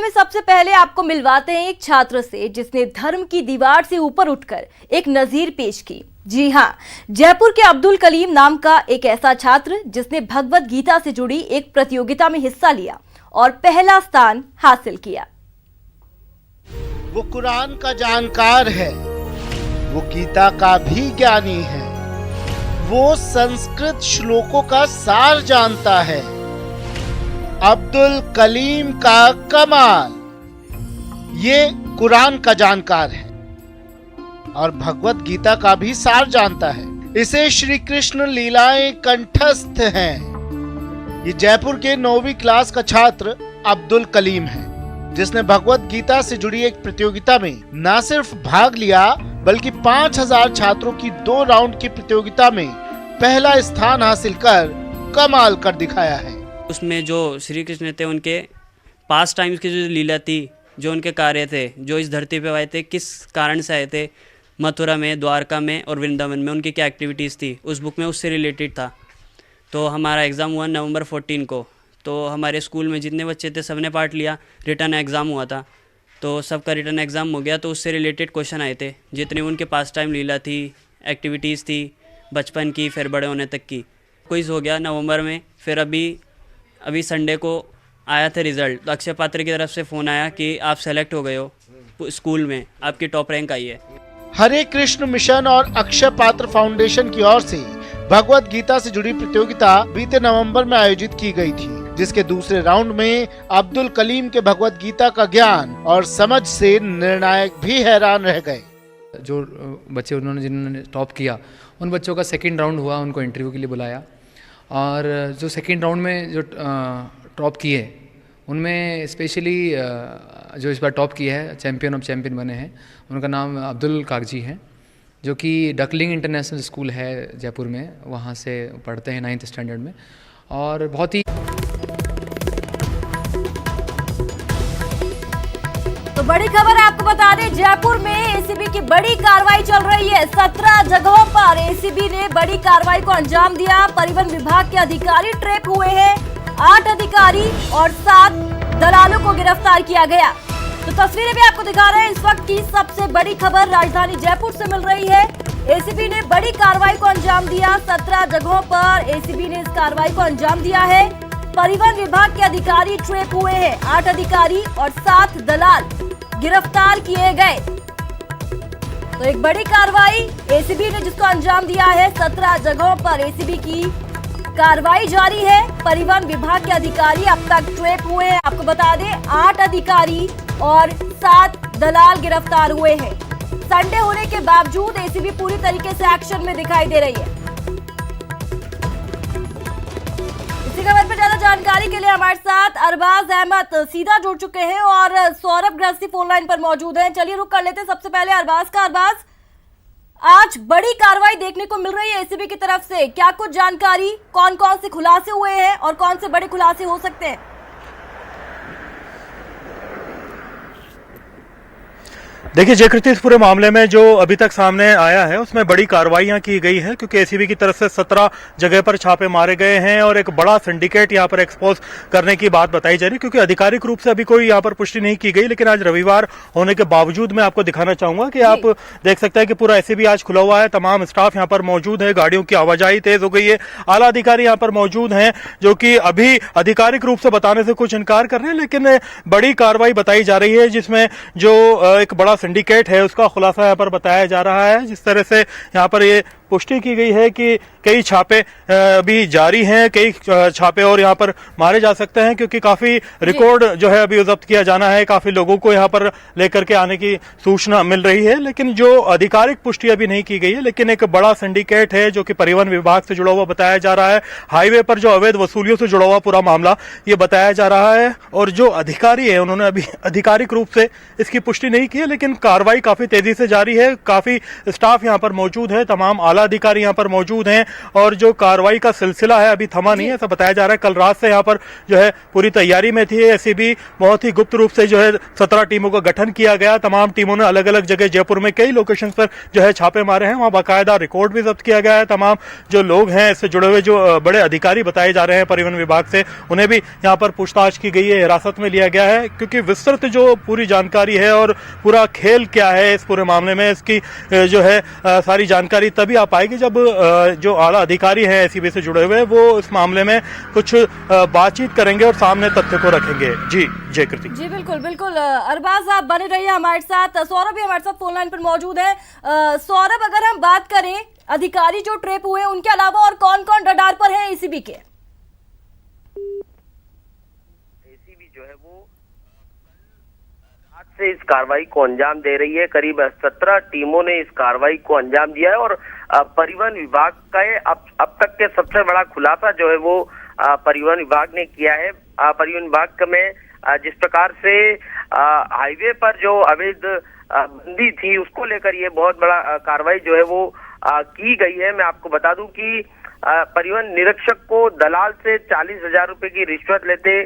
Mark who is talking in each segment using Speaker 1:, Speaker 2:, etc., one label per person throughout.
Speaker 1: में सबसे पहले आपको मिलवाते हैं एक छात्र से जिसने धर्म की दीवार से ऊपर उठकर एक नजीर पेश की। जी हाँ, जयपुर के अब्दुल कलीम नाम का एक ऐसा छात्र जिसने भगवत गीता से जुड़ी एक प्रतियोगिता में हिस्सा लिया और पहला स्थान हासिल किया।
Speaker 2: वो कुरान का जानकार है, वो गीता का भी ज्ञानी है, वो संस्कृत श्लोकों का सार जानता है। अब्दुल कलीम का कमाल, ये कुरान का जानकार है और भगवत गीता का भी सार जानता है। इसे श्री कृष्ण लीलाएं कंठस्थ हैं। ये जयपुर के 9वीं क्लास का छात्र अब्दुल कलीम है जिसने भगवत गीता से जुड़ी एक प्रतियोगिता में न सिर्फ भाग लिया बल्कि 5000 छात्रों की 2 राउंड की प्रतियोगिता में पहला स्थान हासिल कर कमाल कर दिखाया है।
Speaker 3: उसमें जो श्री कृष्ण थे उनके पास्ट टाइम्स की जो लीला थी, जो उनके कार्य थे, जो इस धरती पे आए थे, किस कारण से आए थे, मथुरा में, द्वारका में और वृंदावन में उनकी क्या एक्टिविटीज़ थी, उस बुक में उससे रिलेटेड था। तो हमारा एग्ज़ाम हुआ नवंबर 14 को। तो हमारे स्कूल में जितने बच्चे थे सबने पार्ट लिया। रिटर्न एग्ज़ाम हुआ था, तो सबका रिटर्न एग्ज़ाम हो गया। तो उससे रिलेटेड क्वेश्चन आए थे, जितने उनके पास्ट टाइम लीला थी, एक्टिविटीज़ थी, बचपन की फिर बड़े होने तक की। क्विज़ हो गया नवंबर में। फिर अभी संडे को आया था रिज़ल्ट। तो अक्षय पात्र की तरफ से फ़ोन आया कि आप सेलेक्ट हो गए हो स्कूल में, आपकी टॉप रैंक आई है।
Speaker 2: हरे कृष्ण मिशन और अक्षय पात्र फाउंडेशन की ओर से भगवत गीता से जुड़ी प्रतियोगिता बीते नवंबर में आयोजित की गई थी, जिसके दूसरे राउंड में अब्दुल कलीम के भगवत गीता का ज्ञान और समझ से निर्णायक भी हैरान रह गए।
Speaker 4: जो बच्चे जिन्होंने टॉप किया उन बच्चों का सेकंड राउंड हुआ, उनको इंटरव्यू के लिए बुलाया। और जो सेकंड राउंड में जो टॉप किए उनमें स्पेशली जो इस बार टॉप किया है, चैम्पियन ऑफ चैम्पियन बने हैं, उनका नाम अब्दुल कागजी है, जो कि डकलिंग इंटरनेशनल स्कूल है जयपुर में, वहाँ से पढ़ते हैं 9th स्टैंडर्ड में। और बहुत ही
Speaker 1: तो बड़ी खबर आपको बता दें, जयपुर में एसीबी की बड़ी कार्रवाई चल रही है। 17 जगहों पर एसीबी ने बड़ी कार्रवाई को अंजाम दिया। परिवहन विभाग के अधिकारी ट्रैप हुए हैं। 8 अधिकारी और 7 दलालों को गिरफ्तार किया गया। तो तस्वीरें भी आपको दिखा रहे हैं। इस वक्त की सबसे बड़ी खबर राजधानी जयपुर से मिल रही है। एसीबी ने बड़ी कार्रवाई को अंजाम दिया। 17 जगहों पर एसीबी ने इस कार्रवाई को अंजाम दिया है। परिवहन विभाग के अधिकारी ट्रैप हुए हैं। 8 अधिकारी और 7 दलाल गिरफ्तार किए गए। तो एक बड़ी कार्रवाई एसीबी ने जिसको अंजाम दिया है। 17 जगहों पर एसीबी की कार्रवाई जारी है। परिवहन विभाग के अधिकारी अब तक ट्रैप हुए हैं। आपको बता दें 8 अधिकारी और 7 दलाल गिरफ्तार हुए हैं। संडे होने के बावजूद एसीबी पूरी तरीके से एक्शन में दिखाई दे रही है। इसी खबर पर ज्यादा जानकारी के लिए हमारे साथ अरबाज अहमद सीधा जुड़ चुके हैं और सौरभ ग्रस्ती फोन लाइन पर मौजूद हैं। चलिए रुक कर लेते हैं सबसे पहले अरबाज का। अरबाज, आज बड़ी कार्रवाई देखने को मिल रही है एसीबी की तरफ से, क्या कुछ जानकारी, कौन कौन से खुलासे हुए हैं और कौन से बड़े खुलासे हो सकते हैं?
Speaker 5: देखिए जयकृति, इस पूरे मामले में जो अभी तक सामने आया है उसमें बड़ी कार्रवाइयां की गई है, क्योंकि एसीबी की तरफ से 17 जगह पर छापे मारे गए हैं और एक बड़ा सिंडिकेट यहां पर एक्सपोज करने की बात बताई जा रही है। क्योंकि आधिकारिक रूप से अभी कोई यहां पर पुष्टि नहीं की गई, लेकिन आज रविवार होने के बावजूद मैं आपको दिखाना चाहूंगा कि आप देख सकते हैं कि पूरा एसीबी आज खुला हुआ है। तमाम स्टाफ यहाँ पर मौजूद है, गाड़ियों की आवाजाही तेज हो गई है। आला अधिकारी यहाँ पर मौजूद हैं जो कि अभी आधिकारिक रूप से बताने से कुछ इनकार कर रहे हैं, लेकिन बड़ी कार्रवाई बताई जा रही है जिसमें जो एक बड़ा सिंडिकेट है उसका खुलासा यहाँ पर बताया जा रहा है। जिस तरह से यहाँ पर ये पुष्टि की गई है कि कई छापे अभी जारी हैं, कई छापे और यहाँ पर मारे जा सकते हैं, क्योंकि काफी रिकॉर्ड जो है अभी जब्त किया जाना है। काफी लोगों को यहाँ पर लेकर के आने की सूचना मिल रही है, लेकिन जो आधिकारिक पुष्टि अभी नहीं की गई है। लेकिन एक बड़ा सिंडिकेट है जो कि परिवहन विभाग से जुड़ा हुआ बताया जा रहा है। हाईवे पर जो अवैध वसूलियों से जुड़ा हुआ पूरा मामला ये बताया जा रहा है। और जो अधिकारी है उन्होंने अभी आधिकारिक रूप से इसकी पुष्टि नहीं की है, लेकिन कार्रवाई काफी तेजी से जारी है। काफी स्टाफ यहाँ पर मौजूद है, तमाम आला अधिकारी यहाँ पर मौजूद हैं और जो कार्रवाई का सिलसिला है अभी थमा नहीं है, ऐसा बताया जा रहा है। कल रात से यहाँ पर जो है पूरी तैयारी में थी एसीबी। बहुत ही गुप्त रूप से जो है 17 टीमों का गठन किया गया। तमाम टीमों ने अलग अलग जगह जयपुर में कई लोकेशन पर जो है छापे मारे हैं। वहां बाकायदा रिकॉर्ड भी जब्त किया गया है। तमाम जो लोग हैं इससे जुड़े हुए जो बड़े अधिकारी बताए जा रहे हैं परिवहन विभाग से, उन्हें भी यहाँ पर पूछताछ की गई है, हिरासत में लिया गया है, क्योंकि विस्तृत जो पूरी जानकारी है और पूरा खेल क्या है इस पूरे मामले में, इसकी जो है सारी जानकारी तभी आ पाएगी जब जो आला अधिकारी हैं एसीबी से जुड़े हुए वो इस मामले में कुछ बातचीत करेंगे और सामने तथ्य को रखेंगे। जी जय कृति।
Speaker 1: जी बिल्कुल बिल्कुल, अरबाज आप बने रहिए हमारे साथ। सौरभ भी हमारे साथ फोन लाइन पर मौजूद है। सौरभ, अगर हम बात करें अधिकारी जो ट्रैप हुए उनके अलावा और कौन कौन रडार पर है एसीबी के?
Speaker 6: एसीबी जो है वो आज से इस कार्रवाई को अंजाम दे रही है। करीब 17 टीमों ने इस कार्रवाई को अंजाम दिया है और परिवहन विभाग का अब तक के सबसे बड़ा खुलासा जो है वो परिवहन विभाग ने किया है। परिवहन विभाग में जिस प्रकार से हाईवे पर जो अवैध बंदी थी उसको लेकर ये बहुत बड़ा कार्रवाई जो है वो की गई है। मैं आपको बता दूं कि परिवहन निरीक्षक को दलाल से 40,000 रुपए की रिश्वत लेते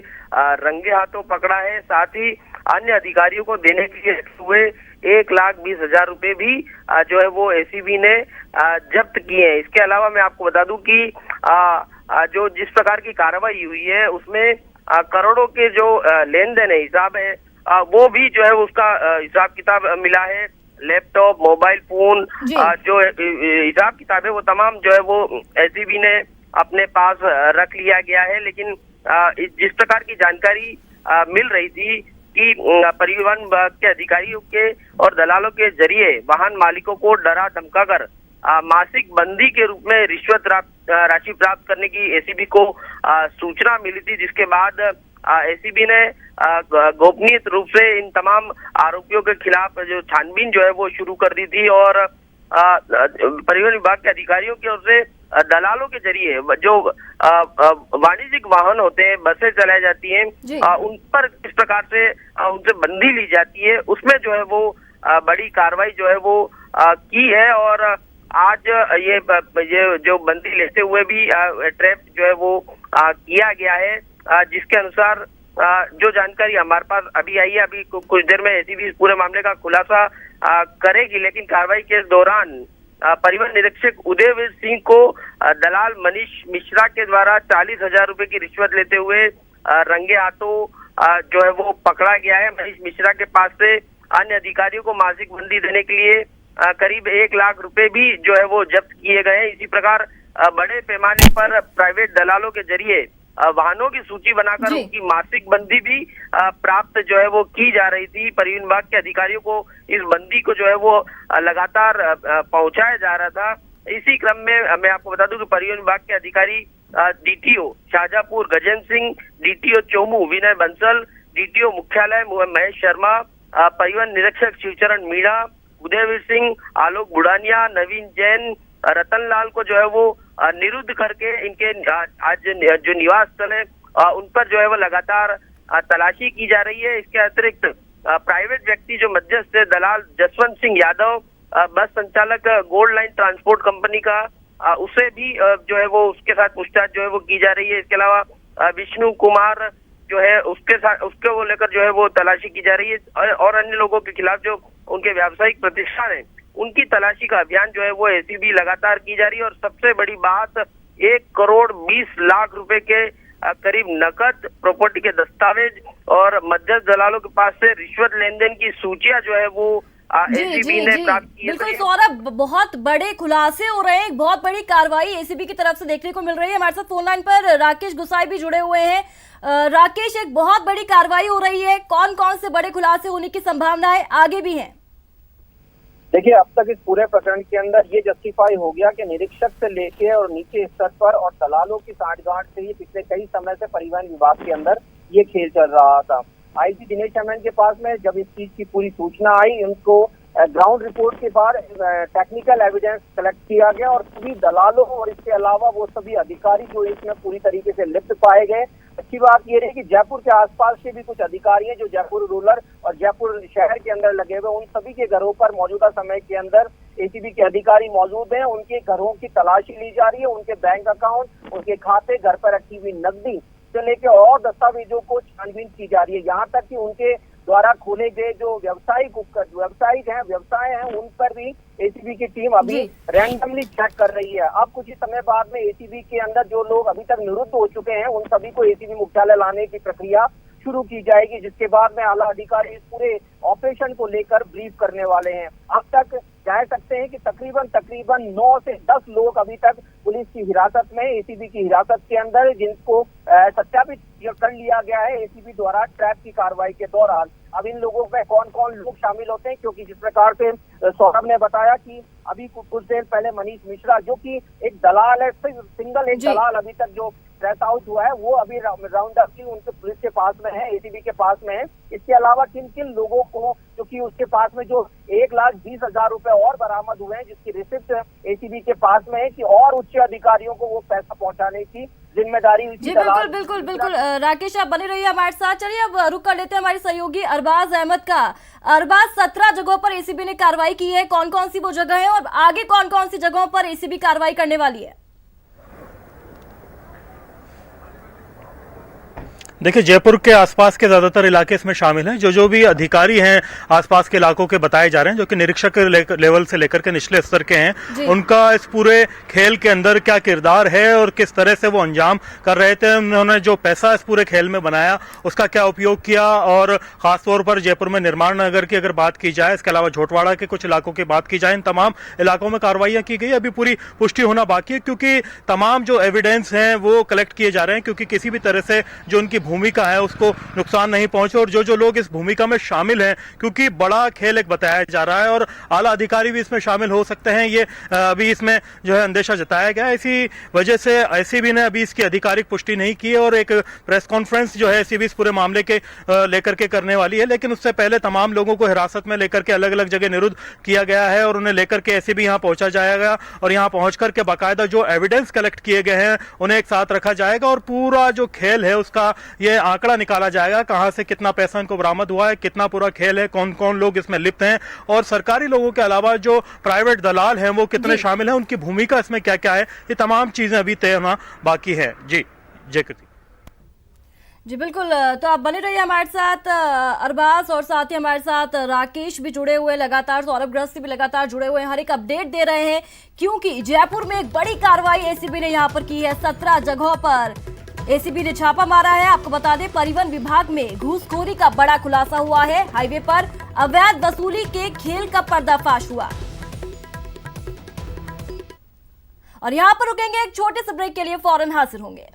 Speaker 6: रंगे हाथों पकड़ा है। साथ ही अन्य अधिकारियों को देने के लिए हुए 1,20,000 रुपए भी जो है वो एसीबी ने जब्त किए हैं। इसके अलावा मैं आपको बता दूं कि जो जिस प्रकार की कार्रवाई हुई है उसमें करोड़ों के जो लेन देन हिसाब है वो भी जो है उसका हिसाब किताब मिला है। लैपटॉप, मोबाइल फोन, जो हिसाब किताब है वो तमाम जो है वो एसीबी ने अपने पास रख लिया गया है। लेकिन जिस प्रकार की जानकारी मिल रही थी कि परिवहन विभाग के अधिकारियों के और दलालों के जरिए वाहन मालिकों को डरा धमकाकर मासिक बंदी के रूप में रिश्वत राशि प्राप्त करने की एसीबी को सूचना मिली थी, जिसके बाद एसीबी ने गोपनीय रूप से इन तमाम आरोपियों के खिलाफ जो छानबीन जो है वो शुरू कर दी थी और परिवहन विभाग के अधिकारियों की ओर से दलालों के जरिए जो वाणिज्यिक वाहन होते हैं, बसें चलाई जाती हैं, उन पर किस प्रकार से उनसे बंदी ली जाती है, उसमें जो है वो बड़ी कार्रवाई जो है वो की है। और आज ये जो बंदी लेते हुए भी ट्रैप जो है वो किया गया है, जिसके अनुसार जो जानकारी हमारे पास अभी आई है, अभी कुछ देर में एसीबी इस पूरे मामले का खुलासा करेगी। लेकिन कार्रवाई के दौरान परिवहन निरीक्षक उदयवीर सिंह को दलाल मनीष मिश्रा के द्वारा 40,000 रुपए की रिश्वत लेते हुए रंगे हाथों जो है वो पकड़ा गया है। मनीष मिश्रा के पास से अन्य अधिकारियों को मासिक बंदी देने के लिए करीब 1 लाख रुपए भी जो है वो जब्त किए गए हैं। इसी प्रकार बड़े पैमाने पर प्राइवेट दलालों के जरिए वाहनों की सूची बनाकर उनकी मासिक बंदी भी प्राप्त जो है वो की जा रही थी। परिवहन विभाग के अधिकारियों को इस बंदी को जो है वो लगातार पहुंचाया जा रहा था। इसी क्रम में मैं आपको बता दूं कि परिवहन विभाग के अधिकारी डीटीओ शाहजहांपुर गजेंद्र सिंह, डीटीओ चोमू विनय बंसल, डीटीओ मुख्यालय महेश शर्मा, परिवहन निरीक्षक शिवचरण मीणा, उदयवीर सिंह, आलोक बुढ़ानिया, नवीन जैन, रतन लाल को जो है वो निरुद्ध करके इनके आज जो निवास स्थल है उन पर जो है वो लगातार तलाशी की जा रही है। इसके अतिरिक्त प्राइवेट व्यक्ति जो मध्यस्थ है दलाल जसवंत सिंह यादव, बस संचालक गोल्ड लाइन ट्रांसपोर्ट कंपनी का, उसे भी जो है वो उसके साथ पूछताछ जो है वो की जा रही है। इसके अलावा विष्णु कुमार जो है उसके वो लेकर जो है वो तलाशी की जा रही है और अन्य लोगों के खिलाफ जो उनके व्यावसायिक प्रतिष्ठान है उनकी तलाशी का अभियान जो है वो एसीबी लगातार की जा रही है। और सबसे बड़ी बात 1,20,00,000 रुपए के करीब नकद, प्रॉपर्टी के दस्तावेज और मध्यस्थ दलालों के पास से रिश्वत लेन देन की सूचियां जो है वो एसीबी ने प्राप्त की है।
Speaker 1: बिल्कुल सौरभ, बहुत बड़े खुलासे हो रहे हैं, बहुत बड़ी कार्रवाई एसीबी की तरफ से देखने को मिल रही है। हमारे साथ फोन लाइन पर राकेश गुसाई भी जुड़े हुए हैं। राकेश, एक बहुत बड़ी कार्रवाई हो रही है, कौन कौन से बड़े खुलासे होने की संभावनाएं आगे भी हैं?
Speaker 7: देखिए, अब तक इस पूरे प्रकरण के अंदर ये जस्टिफाई हो गया कि निरीक्षक से लेके और नीचे स्तर पर और दलालों की साठगांठ से ही पिछले कई समय से परिवहन विभाग के अंदर ये खेल चल रहा था। आईजी दिनेश हेमन के पास में जब इस चीज की पूरी सूचना आई, उनको ग्राउंड रिपोर्ट के बाद टेक्निकल एविडेंस कलेक्ट किया गया और सभी दलालों और इसके अलावा वो सभी अधिकारी जो इसमें पूरी तरीके से लिप्त पाए गए। अच्छी बात यह रही कि जयपुर के आसपास के भी कुछ अधिकारी हैं जो जयपुर रूरल और जयपुर शहर के अंदर लगे हुए, उन सभी के घरों पर मौजूदा समय के अंदर एसीबी के अधिकारी मौजूद हैं। उनके घरों की तलाशी ली जा रही है, उनके बैंक अकाउंट, उनके खाते, घर पर रखी हुई नकदी से लेकर और दस्तावेजों को छानबीन की जा रही है। यहाँ तक कि उनके द्वारा खोले गए जो व्यवसाय हैं उन पर भी एसीबी की टीम अभी रैंडमली चेक कर रही है। अब कुछ ही समय बाद में एसीबी के अंदर जो लोग अभी तक निरुद्ध हो चुके हैं उन सभी को एसीबी मुख्यालय लाने की प्रक्रिया शुरू की जाएगी, जिसके बाद में आला अधिकारी इस पूरे ऑपरेशन को लेकर ब्रीफ करने वाले हैं। अब तक कह सकते हैं कि तकरीबन 9 से 10 लोग अभी तक पुलिस की हिरासत में, एसीबी की हिरासत के अंदर, जिनको सत्यापित कर लिया गया है एसीबी द्वारा ट्रैप की कार्रवाई के दौरान। अब इन लोगों में कौन कौन लोग शामिल होते हैं, क्योंकि जिस प्रकार से सौरभ ने बताया कि अभी कुछ देर पहले मनीष मिश्रा जो कि एक दलाल है, सिंगल एक दलाल अभी तक जो ट्रेस आउट हुआ है, वो अभी राउंड अप की उनके पुलिस के पास में है, एसीबी के पास में है। इसके अलावा किन किन लोगों को, क्योंकि उसके पास में जो 1,20,000 रुपए और बरामद हुए हैं जिसकी रिसिप्ट एसीबी के पास में है, कि और उच्च अधिकारियों को वो पैसा पहुंचाने की जिम्मेदारी।
Speaker 1: जी बिल्कुल राकेश, आप बने रहिए हमारे साथ। चलिए अब रुक कर लेते हैं हमारे सहयोगी अरबाज अहमद का। अरबाज, 17 जगहों पर एसीबी ने कार्रवाई की है, कौन कौन सी वो जगह है और आगे कौन कौन सी जगहों पर एसीबी कार्रवाई करने वाली है?
Speaker 5: देखिए, जयपुर के आसपास के ज्यादातर इलाके इसमें शामिल हैं। जो भी अधिकारी हैं आसपास के इलाकों के बताए जा रहे हैं, जो कि निरीक्षक लेवल से लेकर के निचले स्तर के हैं, उनका इस पूरे खेल के अंदर क्या किरदार है और किस तरह से वो अंजाम कर रहे थे, उन्होंने जो पैसा इस पूरे खेल में बनाया उसका क्या उपयोग किया, और खासतौर पर जयपुर में निर्माण नगर की अगर बात की जाए, इसके अलावा झोटवाड़ा के कुछ इलाकों की बात की जाए, इन तमाम इलाकों में कार्रवाइयां की गई। अभी पूरी पुष्टि होना बाकी है, क्योंकि तमाम जो एविडेंस हैं वो कलेक्ट किए जा रहे हैं, क्योंकि किसी भी तरह से जो उनकी भूमिका है उसको नुकसान नहीं पहुंचे, और जो लोग इस भूमिका में शामिल हैं, क्योंकि बड़ा खेल एक बताया जा रहा है और आला अधिकारी भी इसमें शामिल हो सकते हैं, ये अभी इसमें जो है अंदेशा जताया गया है। इसी वजह से एसीबी ने अभी इसकी आधिकारिक पुष्टि नहीं की और एक प्रेस कॉन्फ्रेंस जो है एसीबी इस पूरे मामले के लेकर के करने वाली है। लेकिन उससे पहले तमाम लोगों को हिरासत में लेकर के अलग अलग जगह निरुद्ध किया गया है और उन्हें लेकर के एसीबी यहां पहुंचा जाएगा और यहां पहुंच करके बाकायदा जो एविडेंस कलेक्ट किए गए हैं उन्हें एक साथ रखा जाएगा और पूरा जो खेल है उसका ये आंकड़ा निकाला जाएगा, कहां से कितना पैसा इनको बरामद हुआ है, कितना पूरा खेल है, कौन कौन लोग इसमें लिप्त हैं, और सरकारी लोगों के अलावा जो प्राइवेट दलाल हैं वो कितने शामिल हैं, उनकी भूमिका इसमें क्या क्या है, ये तमाम चीजें अभी तय होना बाकी है। जी जय कृति।
Speaker 1: जी बिल्कुल, तो आप बने रहिए हमारे साथ अरबाज, और साथ ही हमारे साथ राकेश भी जुड़े हुए लगातार, सौरभ ग्रस्त भी लगातार जुड़े हुए हैं, हर एक अपडेट दे रहे हैं, क्योंकि जयपुर में एक बड़ी कार्रवाई एसीबी ने यहाँ पर की है। 17 जगहों पर एसीबी ने छापा मारा है। आपको बता दें, परिवहन विभाग में घूसखोरी का बड़ा खुलासा हुआ है। हाईवे पर अवैध वसूली के खेल का पर्दाफाश हुआ। और यहाँ पर रुकेंगे, एक छोटे से ब्रेक के लिए फौरन हाजिर होंगे।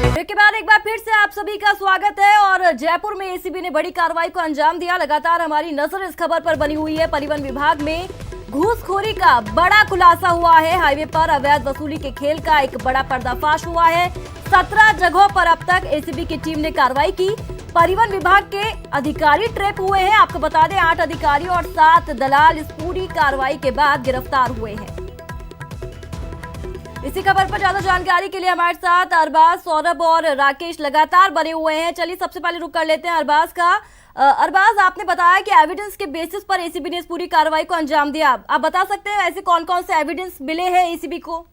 Speaker 1: ब्रेक के बाद एक बार फिर से आप सभी का स्वागत है। और जयपुर में एसीबी ने बड़ी कार्रवाई को अंजाम दिया। लगातार हमारी नजर इस खबर पर बनी हुई है। परिवहन विभाग में घूसखोरी का बड़ा खुलासा हुआ है। हाईवे पर अवैध वसूली के खेल का एक बड़ा पर्दाफाश हुआ है। 17 जगहों पर अब तक एसीबी की टीम ने कार्रवाई की। परिवहन विभाग के अधिकारी ट्रैप हुए हैं। आपको बता दें, 8 अधिकारी और 7 दलाल इस पूरी कार्रवाई के बाद गिरफ्तार हुए हैं। इसी खबर पर ज्यादा जानकारी के लिए हमारे साथ अरबाज, सौरभ और राकेश लगातार बने हुए हैं। चलिए सबसे पहले रुक कर लेते हैं अरबाज का। अरबाज, आपने बताया कि एविडेंस के बेसिस पर एसीबी ने इस पूरी कार्रवाई को अंजाम दिया। आप बता सकते हैं ऐसे कौन कौन से एविडेंस मिले हैं एसीबी को?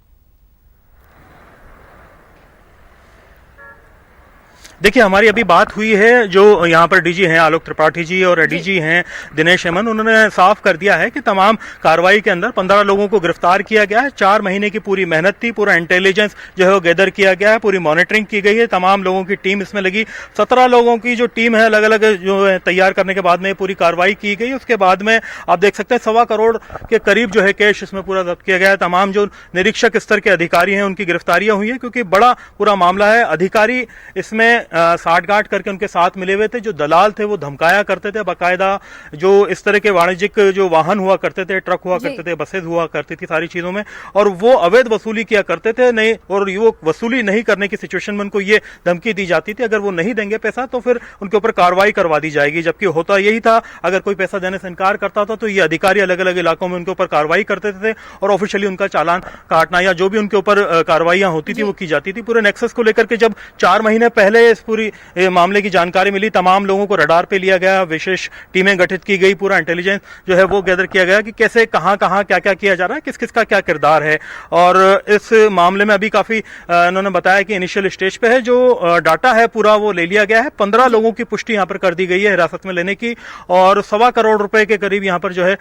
Speaker 5: देखिए, हमारी अभी बात हुई है, जो यहाँ पर डीजी हैं आलोक त्रिपाठी जी और एडीजी हैं दिनेश हेमन, उन्होंने साफ कर दिया है कि तमाम कार्रवाई के अंदर 15 लोगों को गिरफ्तार किया गया है। 4 महीने की पूरी मेहनत थी, पूरा इंटेलिजेंस जो है वो गैदर किया गया है, पूरी मॉनिटरिंग की गई है, तमाम लोगों की टीम इसमें लगी। 17 लोगों की जो टीम है अलग अलग जो है तैयार करने के बाद में पूरी कार्रवाई की गई। उसके बाद में आप देख सकते हैं 1.25 करोड़ के करीब जो है कैश इसमें पूरा जब्त किया गया है। तमाम जो निरीक्षक स्तर के अधिकारी हैं उनकी गिरफ्तारियां हुई है, क्योंकि बड़ा पूरा मामला है। अधिकारी इसमें साठगांठ करके उनके साथ मिले हुए थे। जो दलाल थे वो धमकाया करते थे बाकायदा, जो इस तरह के वाणिज्यिक जो वाहन हुआ करते थे, ट्रक हुआ करते थे, बसेज हुआ करती थी सारी चीजों में, और वो अवैध वसूली किया करते थे। नहीं, और वो वसूली नहीं करने की सिचुएशन में उनको ये धमकी दी जाती थी, अगर वो नहीं देंगे पैसा तो फिर उनके ऊपर कार्रवाई करवा दी जाएगी। जबकि होता यही था, अगर कोई पैसा देने से इनकार करता था तो ये अधिकारी अलग अलग इलाकों में उनके ऊपर कार्रवाई करते थे और ऑफिशियली उनका चालान काटना या जो भी उनके ऊपर कार्रवाइयां होती थी वो की जाती थी। पूरे नेक्सस को लेकर के जब 4 महीने पहले इस पूरी मामले की जानकारी मिली, तमाम लोगों को रडार पे लिया गया, विशेष टीमें गठित की गई, पूरा इंटेलिजेंस जो है वो गैदर किया गया कि कैसे कहां क्या क्या किया जा रहा है, किस किस का क्या किरदार है। और इस मामले में अभी काफी इन्होंने बताया कि इनिशियल स्टेज पे है, जो डाटा है पूरा वो ले लिया गया है। 15 लोगों की पुष्टि यहां पर कर दी गई है हिरासत में लेने की, और 1.25 करोड़ रुपए के करीब यहां पर जो है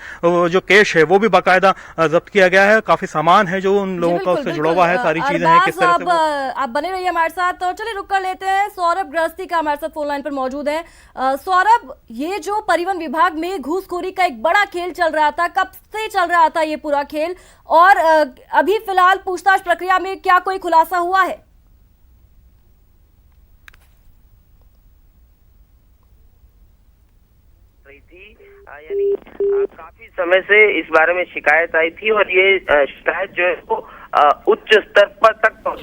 Speaker 5: जो कैश है वो भी बाकायदा जब्त किया गया है। काफी सामान है जो उन लोगों का उससे जुड़ा हुआ है, सारी चीजें हैं। किस तरह से
Speaker 1: आप बने रहिए हमारे साथ। तो चलिए रुक कर लेते हैं, सौरभ गृहस्थी का हमारे साथ फोन लाइन पर मौजूद है। सौरभ, ये जो परिवहन विभाग में घूसखोरी का एक बड़ा खेल चल रहा था, कब से चल रहा था ये पूरा खेल, और अभी फिलहाल पूछताछ प्रक्रिया में क्या कोई खुलासा हुआ है?
Speaker 6: यानी काफी समय से इस बारे में शिकायत आई थी, और ये शिकायत जो है वो उच्च स्तर पर तक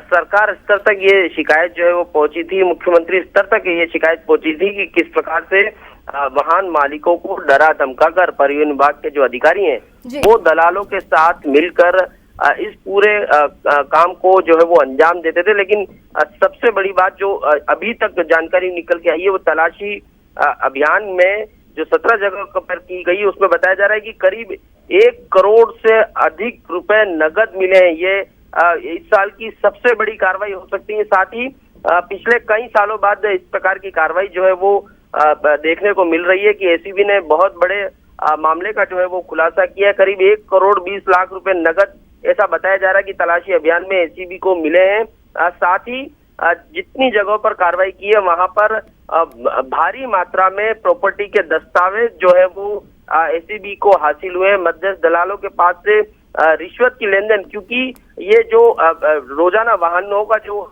Speaker 6: सरकार स्तर तक ये शिकायत जो है वो पहुंची थी, मुख्यमंत्री स्तर तक ये शिकायत पहुंची थी कि किस प्रकार से वाहन मालिकों को डरा धमका कर परिवहन विभाग के जो अधिकारी हैं वो दलालों के साथ मिलकर इस पूरे काम को जो है वो अंजाम देते थे। लेकिन सबसे बड़ी बात जो अभी तक जानकारी निकल के आई है वो तलाशी अभियान में जो 17 जगह पर की गई, उसमें बताया जा रहा है कि करीब 1 करोड़ से अधिक रुपए नगद मिले हैं। ये इस साल की सबसे बड़ी कार्रवाई हो सकती है। साथ ही पिछले कई सालों बाद इस प्रकार की कार्रवाई जो है वो देखने को मिल रही है कि एसीबी ने बहुत बड़े मामले का जो है वो खुलासा किया है। करीब 1 करोड़ 20 लाख रुपए नगद, ऐसा बताया जा रहा है कि तलाशी अभियान में एसीबी को मिले हैं। साथ ही जितनी जगहों पर कार्रवाई की है वहां पर भारी मात्रा में प्रॉपर्टी के दस्तावेज जो है वो एसीबी को हासिल हुए। मध्यस्थ दलालों के पास से रिश्वत की लेन देन, क्योंकि ये जो रोजाना वाहनों का जो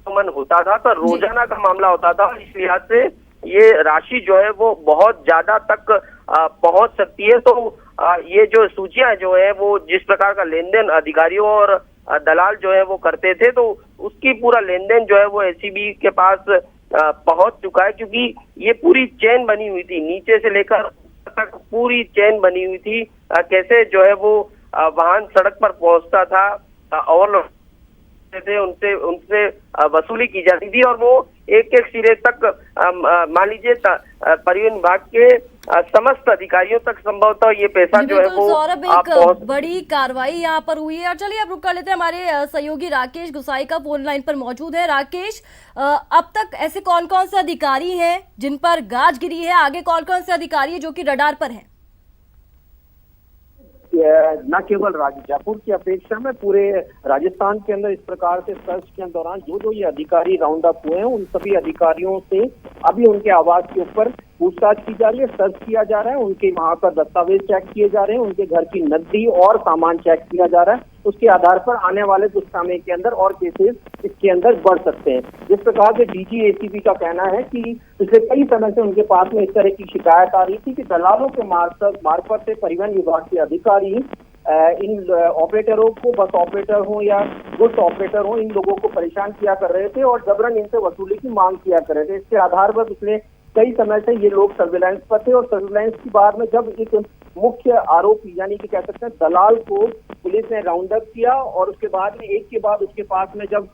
Speaker 6: मन होता था तो रोजाना का मामला होता था, इस लिहाज से ये राशि जो है वो बहुत ज्यादा तक पहुंच सकती है। तो ये जो सूचियां जो है वो जिस प्रकार का लेन देन अधिकारियों और दलाल जो है वो करते थे, तो उसकी पूरा लेन देन जो है वो एसीबी के पास पहुंच चुका है, क्योंकि ये पूरी चेन बनी हुई थी, नीचे से लेकर तक पूरी चेन बनी हुई थी। कैसे जो है वो वाहन सड़क पर पहुंचता था और थे उनसे वसूली की जाती थी, और वो एक एक सिरे तक मान लीजिए परिवहन विभाग के समस्त अधिकारियों तक संभवतः ये पैसा जो है वो
Speaker 1: सौरभ, एक बड़ी कार्रवाई यहाँ पर हुई है। और चलिए अब रुक कर लेते हैं, हमारे सहयोगी राकेश गुसाई का फोन लाइन पर मौजूद है। राकेश, अब तक ऐसे कौन कौन से अधिकारी हैं जिन पर गाज गिरी है, आगे कौन कौन से अधिकारी है जो कि रडार पर हैं?
Speaker 7: न केवल जयपुर की अपेक्षा में पूरे राजस्थान के अंदर इस प्रकार से सर्च के दौरान जो ये अधिकारी राउंड अप हुए हैं, उन सभी अधिकारियों से अभी उनके आवास के ऊपर पूछताछ की जा रही है, सर्च किया जा रहा है, उनके वहां पर दस्तावेज चेक किए जा रहे हैं, उनके घर की नकदी और सामान चेक किया जा रहा है। उसके आधार पर आने वाले कुछ समय के अंदर और केसेस इसके अंदर बढ़ सकते हैं। जिस प्रकार से डीजी एसीबी का कहना है कि पिछले कई समय से उनके पास में इस तरह की शिकायत आ रही थी कि दलालों के मार्फत से परिवहन विभाग के अधिकारी इन ऑपरेटरों को, बस ऑपरेटर हो या गुड्स ऑपरेटर हो, इन लोगों को परेशान किया कर रहे थे और जबरन इनसे वसूली की मांग किया कर रहे थे। इसके आधार पर पिछले कई समय से ये लोग सर्विलांस पर थे, और सर्विलांस के बाद में जब एक मुख्य आरोपी यानी कि कह सकते हैं दलाल को पुलिस ने राउंड अप किया, और उसके बाद में एक के बाद उसके पास में जब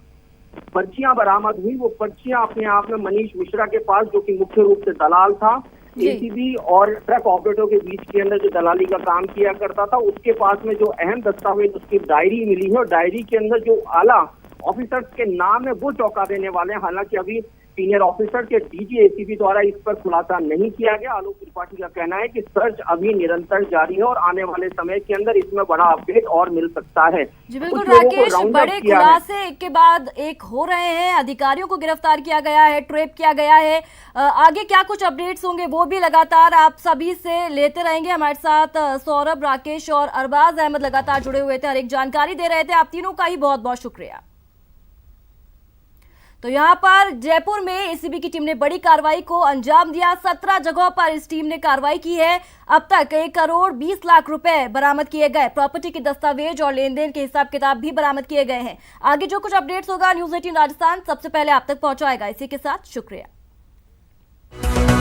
Speaker 7: पर्चियां बरामद हुई, वो पर्चियां अपने आप में मनीष मिश्रा के पास, जो कि मुख्य रूप से दलाल था, एसीबी और ट्रक ऑपरेटरों के बीच के अंदर जो दलाली का काम किया करता था, उसके पास में जो अहम दस्तावेज उसकी डायरी मिली है, और डायरी के अंदर जो आला ऑफिसर्स के नाम है वो चौंका देने वाले हैं। हालांकि अभी सीनियर ऑफिसर के डीजी एसीबी द्वारा इस पर खुलासा नहीं किया गया। आलोक त्रिपाठी का कहना है कि सर्च अभी निरंतर जारी है और आने वाले समय के अंदर इसमें बड़ा अपडेट और मिल सकता है।
Speaker 1: जी बिल्कुल राकेश, बड़े खुलासे एक के बाद एक हो रहे हैं, अधिकारियों को गिरफ्तार किया गया है, ट्रैप किया गया है। आगे क्या कुछ अपडेट्स होंगे वो भी लगातार आप सभी से लेते रहेंगे। हमारे साथ सौरभ, राकेश और अरबाज अहमद लगातार जुड़े हुए थे, हर एक जानकारी दे रहे थे। आप तीनों का ही बहुत बहुत शुक्रिया। तो यहाँ पर जयपुर में एसीबी की टीम ने बड़ी कार्रवाई को अंजाम दिया। 17 जगहों पर इस टीम ने कार्रवाई की है। अब तक 1 करोड़ 20 लाख रुपए बरामद किए गए। प्रॉपर्टी के दस्तावेज और लेन देन के हिसाब किताब भी बरामद किए गए हैं। आगे जो कुछ अपडेट्स होगा न्यूज़ 18 राजस्थान सबसे पहले आप तक पहुंचाएगा। इसी के साथ शुक्रिया।